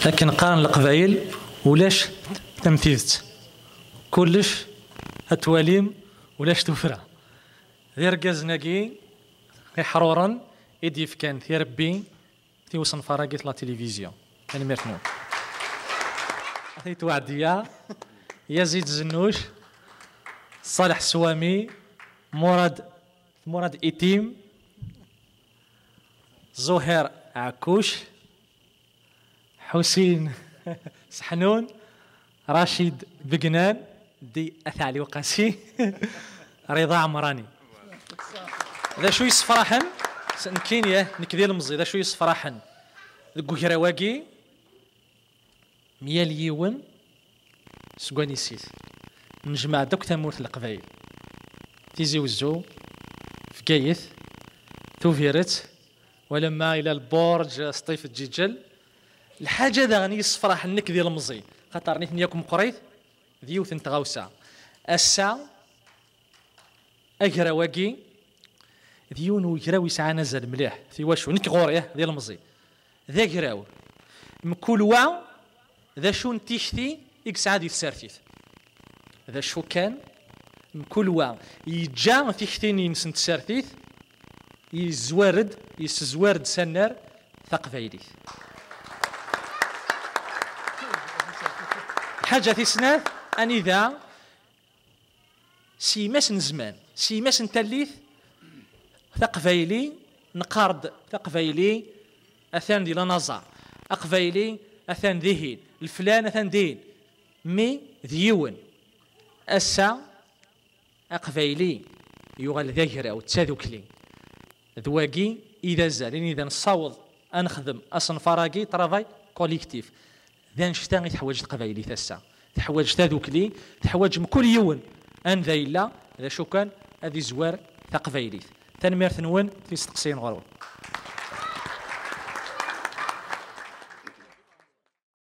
لكن قارن القبائل ولاش تمثيلت كلش هتواليم ولاش توفرا غير قازناكي حرورا يديف كان في ربي تيوصن فراقيت لا تلفزيون يعني ميرتنو عطيتو عدية يزيد زنوش صالح السوامي مراد إتيم زهير عكوش حسين سحنون رشيد بقنان دي أثعلي وقاسي رضا عمراني. ذا شو يصفرحن نكينيا نكذي المزي ذا شو يصفرحن ذكو واقي مياليون سكواني سيس نجمع دوك تامورت القبايل تيزي وزو في كايث توفيرت ولما الى البرج سطيف الجيجل الحاجه ذا غني يصفرح النك ديال المزي خاطر نيت نياكم قريت ديوث انت غاوسا السا اجرا واقي ديون وجراو يسعى نزل مليح في واش نك غوريه ديال المزي ذا جراو مكل وا ذا شو نتيشتي يكسعاد يتسارتيت ذا شو كان مكل وا يجا تيشتيني نسنت سارتيت يسزوارد سنار ثقفايلي حاجة تسناث أني ذا سيماس نزمان سيماس نتليث ثقفايلي نقارد ثقفايلي أثان دي لنظر أقفايلي أثان ذهين الفلان أثان دين مي ذيون أسا أقفايلي يغال ذاكرة وتساذوكلي ذواقي إذا زالين إذا نصاوض أنخدم أصن فراقي ترافاي كوليكتيف ذا نشتاغي تحواج القبايلي ثاسا تحواج تاذوكلي تحواج مكل يون أن ذا إلا ذا شو كان هذه زوار ثقفايلي تنمير ثنون في استقسين غرور